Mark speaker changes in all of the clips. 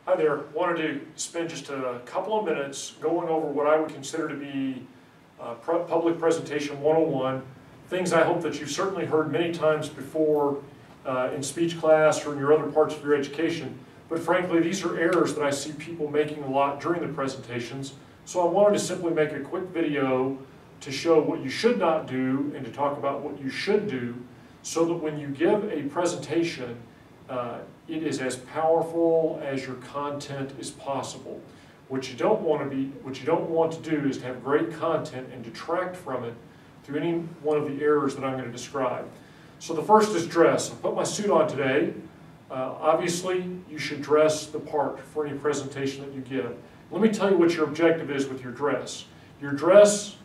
Speaker 1: Hi there. Wanted to spend just a couple of minutes going over what I would consider to be Public Presentation 101, things I hope that you've certainly heard many times before in speech class or in your other parts of your education, but frankly these are errors that I see people making a lot during the presentations, so I wanted to simply make a quick video to show what you should not do and to talk about what you should do so that when you give a presentation it is as powerful as your content is possible. What you don't want to do is to have great content and detract from it through any one of the errors that I'm going to describe. So the first is dress. I put my suit on today. Obviously, you should dress the part for any presentation that you give. Let me tell you what your objective is with your dress. Your dress's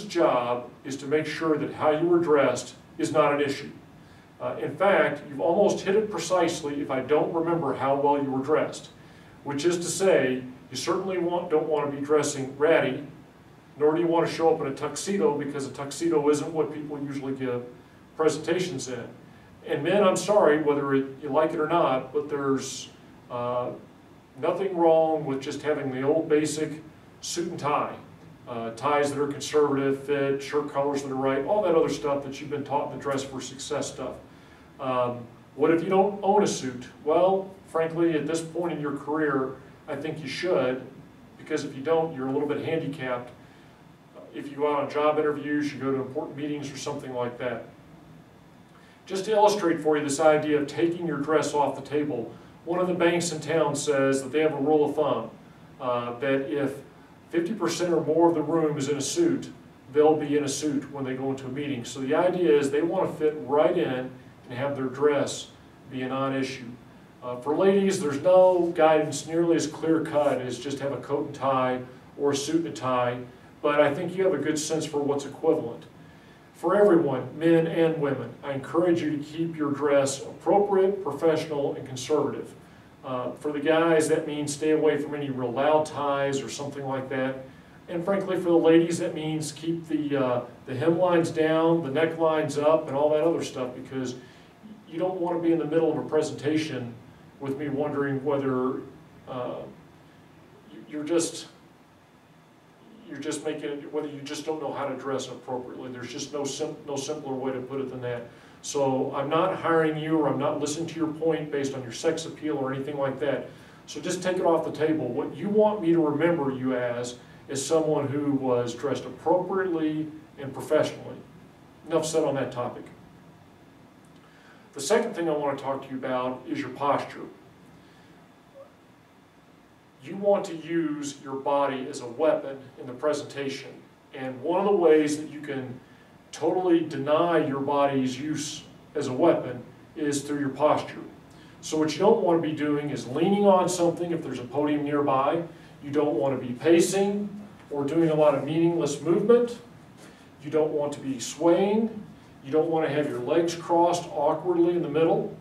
Speaker 1: job is to make sure that how you were dressed is not an issue. In fact, you've almost hit it precisely if I don't remember how well you were dressed. Which is to say, you certainly don't want to be dressing ratty, nor do you want to show up in a tuxedo, because a tuxedo isn't what people usually give presentations in. And men, I'm sorry, whether you like it or not, but there's nothing wrong with just having the old basic suit and tie. Ties that are conservative, fit, shirt colors that are right, all that other stuff that you've been taught in the Dress for Success stuff. What if you don't own a suit? Well, frankly, at this point in your career, I think you should, because if you don't, you're a little bit handicapped. If you go out on job interviews, you go to important meetings or something like that. Just to illustrate for you this idea of taking your dress off the table, one of the banks in town says that they have a rule of thumb that if 50% or more of the room is in a suit, they'll be in a suit when they go into a meeting. So the idea is they want to fit right in and have their dress be a non-issue. For ladies, there's no guidance nearly as clear-cut as just have a coat and tie or a suit and a tie, but I think you have a good sense for what's equivalent. For everyone, men and women, I encourage you to keep your dress appropriate, professional, and conservative. For the guys, that means stay away from any real loud ties or something like that. And frankly, for the ladies, that means keep the hemlines down, the necklines up, and all that other stuff, because you don't want to be in the middle of a presentation with me wondering whether you're just making it, whether you just don't know how to dress appropriately. There's just no simpler way to put it than that. So I'm not hiring you, or I'm not listening to your point based on your sex appeal or anything like that. So just take it off the table. What you want me to remember you as is someone who was dressed appropriately and professionally. Enough said on that topic. The second thing I want to talk to you about is your posture. You want to use your body as a weapon in the presentation. And one of the ways that you can totally deny your body's use as a weapon is through your posture. So what you don't want to be doing is leaning on something if there's a podium nearby. You don't want to be pacing or doing a lot of meaningless movement. You don't want to be swaying. You don't want to have your legs crossed awkwardly in the middle.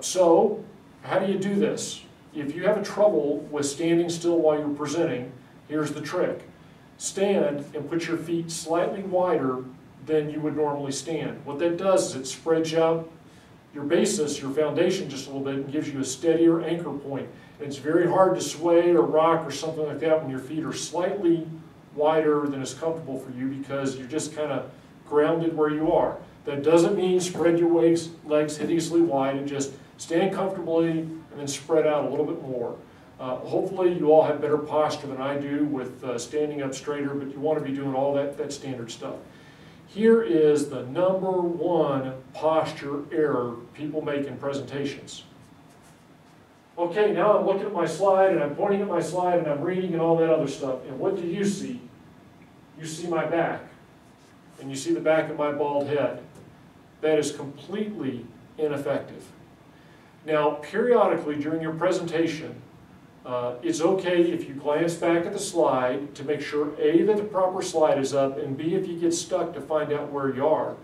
Speaker 1: So how do you do this? If you have trouble with standing still while you're presenting, here's the trick. Stand and put your feet slightly wider than you would normally stand. What that does is it spreads out your basis, your foundation just a little bit, and gives you a steadier anchor point. And it's very hard to sway or rock or something like that when your feet are slightly wider than is comfortable for you, because you're just kind of grounded where you are. That doesn't mean spread your legs hideously wide, and just stand comfortably and then spread out a little bit more. Hopefully you all have better posture than I do with standing up straighter, but you want to be doing all that standard stuff. Here is the #1 posture error people make in presentations. Okay, now I'm looking at my slide and I'm pointing at my slide and I'm reading and all that other stuff. And what do you see? You see my back. And you see the back of my bald head. That is completely ineffective. Now, periodically during your presentation, it's okay if you glance back at the slide to make sure A, that the proper slide is up, and B, if you get stuck, to find out where you are.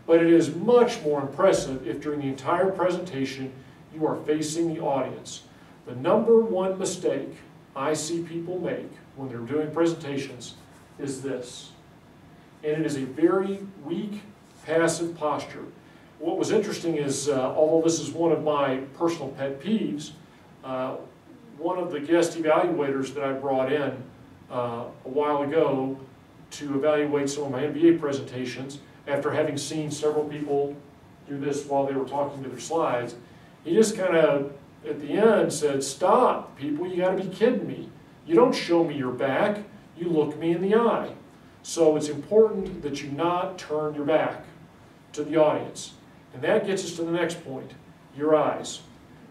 Speaker 1: But it is much more impressive if during the entire presentation you are facing the audience. The #1 mistake I see people make when they're doing presentations is this. And it is a very weak, passive posture. what was interesting is, although this is one of my personal pet peeves, one of the guest evaluators that I brought in a while ago to evaluate some of my MBA presentations, after having seen several people do this while they were talking to their slides, he just kind of, at the end, said, "Stop, people, you gotta be kidding me. You don't show me your back, you look me in the eye." So it's important that you not turn your back to the audience. And that gets us to the next point, your eyes.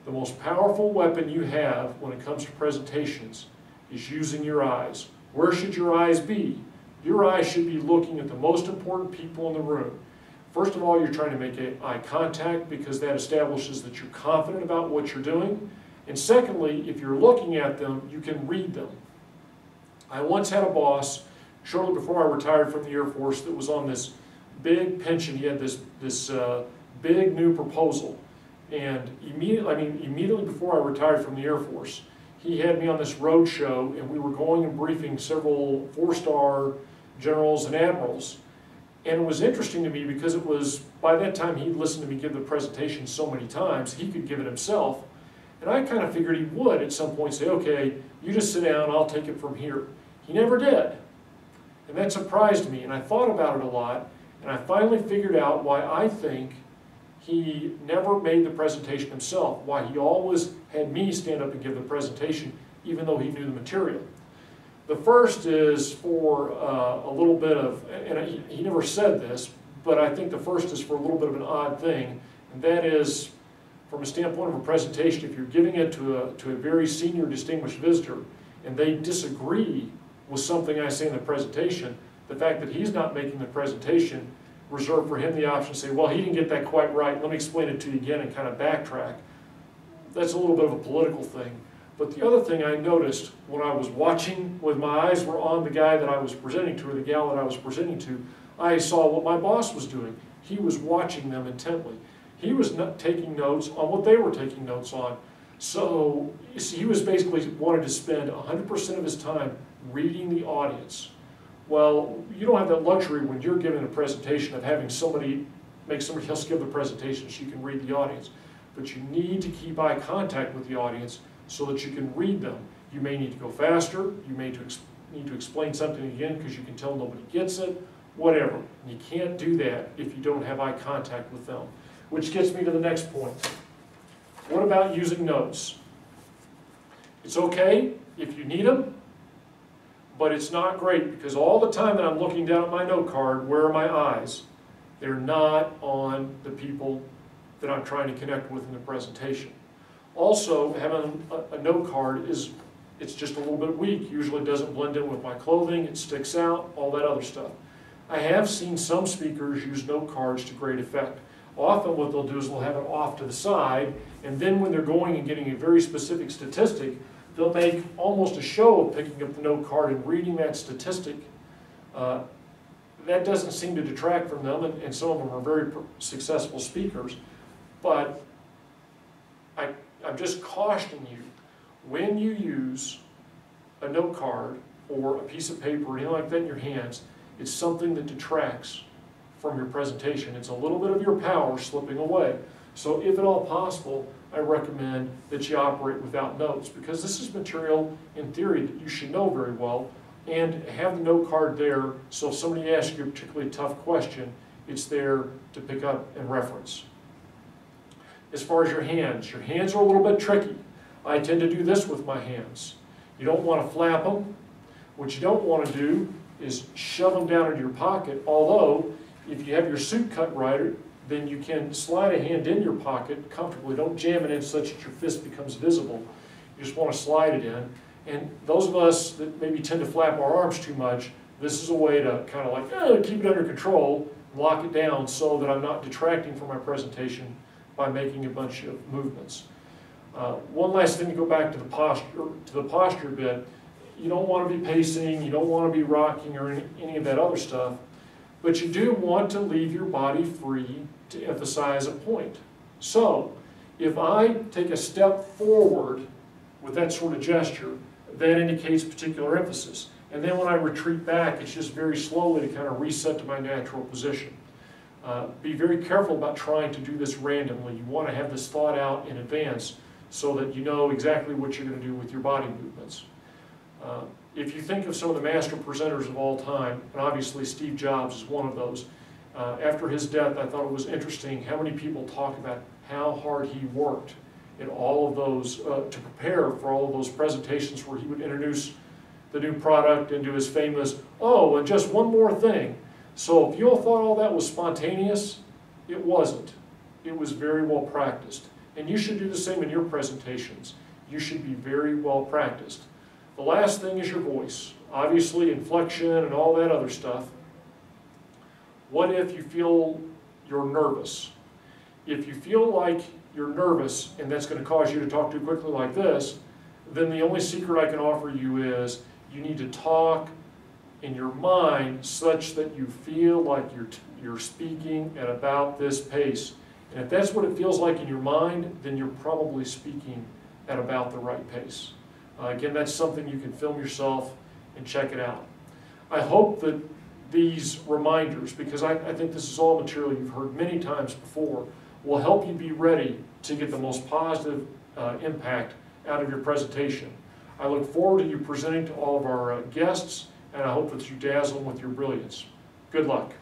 Speaker 1: The most powerful weapon you have when it comes to presentations is using your eyes. Where should your eyes be? Your eyes should be looking at the most important people in the room. First of all, you're trying to make eye contact because that establishes that you're confident about what you're doing. And secondly, if you're looking at them, you can read them. I once had a boss, shortly before I retired from the Air Force, that was on this big pension. He had this big new proposal. And immediately before I retired from the Air Force, he had me on this road show, and we were going and briefing several four-star generals and admirals. And it was interesting to me because it was, by that time he'd listened to me give the presentation so many times, he could give it himself. And I kind of figured he would at some point say, "Okay, you just sit down, I'll take it from here." He never did. And that surprised me, and I thought about it a lot, and I finally figured out why I think he never made the presentation himself, why he always had me stand up and give the presentation, even though he knew the material. The first is for a little bit of, and he never said this, but I think the first is for a little bit of an odd thing, and that is, from a standpoint of a presentation, if you're giving it to a very senior distinguished visitor, and they disagree with something I say in the presentation, the fact that he's not making the presentation reserved for him the option to say, "Well, he didn't get that quite right, let me explain it to you again," and kind of backtrack. That's a little bit of a political thing. But the other thing I noticed when I was watching, when my eyes were on the guy that I was presenting to, or the gal that I was presenting to, I saw what my boss was doing. He was watching them intently. He was not taking notes on what they were taking notes on. So he was basically wanted to spend 100% of his time reading the audience. Well, you don't have that luxury when you're giving a presentation of having somebody make somebody else give the presentation so you can read the audience. But you need to keep eye contact with the audience so that you can read them. You may need to go faster, you may need to explain something again because you can tell nobody gets it, whatever. And you can't do that if you don't have eye contact with them. Which gets me to the next point. What about using notes? It's okay if you need them, but it's not great because all the time that I'm looking down at my note card, where are my eyes? They're not on the people that I'm trying to connect with in the presentation. Also, having a note card it's just a little bit weak. Usually it doesn't blend in with my clothing, it sticks out, all that other stuff. I have seen some speakers use note cards to great effect. Often what they'll do is they'll have it off to the side, and then when they're going and getting a very specific statistic, they'll make almost a show of picking up the note card and reading that statistic. That doesn't seem to detract from them, and some of them are very successful speakers. But I'm just cautioning you, when you use a note card or a piece of paper or anything like that in your hands, it's something that detracts from your presentation. It's a little bit of your power slipping away. So if at all possible, I recommend that you operate without notes, because this is material in theory that you should know very well, and have the note card there so if somebody asks you a particularly tough question, it's there to pick up and reference. As far as your hands are a little bit tricky. I tend to do this with my hands. You don't want to flap them. What you don't want to do is shove them down into your pocket, although if you have your suit cut right, then you can slide a hand in your pocket comfortably. Don't jam it in such that your fist becomes visible. You just want to slide it in. And those of us that maybe tend to flap our arms too much, this is a way to kind of like keep it under control, lock it down so that I'm not detracting from my presentation by making a bunch of movements. One last thing to go back to the posture bit. You don't want to be pacing, you don't want to be rocking or any of that other stuff, but you do want to leave your body free to emphasize a point. So, if I take a step forward with that sort of gesture, that indicates particular emphasis. And then when I retreat back, it's just very slowly to kind of reset to my natural position. Be very careful about trying to do this randomly. You want to have this thought out in advance so that you know exactly what you're going to do with your body movements. If you think of some of the master presenters of all time, and obviously Steve Jobs is one of those, after his death I thought it was interesting how many people talk about how hard he worked in all of those, to prepare for all of those presentations where he would introduce the new product and do his famous, oh, and just one more thing. So if you all thought all that was spontaneous, it wasn't. It was very well practiced. And you should do the same in your presentations. You should be very well practiced. The last thing is your voice. Obviously, inflection and all that other stuff. What if you feel you're nervous? If you feel like you're nervous and that's going to cause you to talk too quickly like this, then the only secret I can offer you is you need to talk in your mind such that you feel like you're speaking at about this pace. And if that's what it feels like in your mind, then you're probably speaking at about the right pace. Again, that's something you can film yourself and check it out. I hope that these reminders, because I think this is all material you've heard many times before, will help you be ready to get the most positive impact out of your presentation. I look forward to you presenting to all of our guests, and I hope that you dazzle them with your brilliance. Good luck.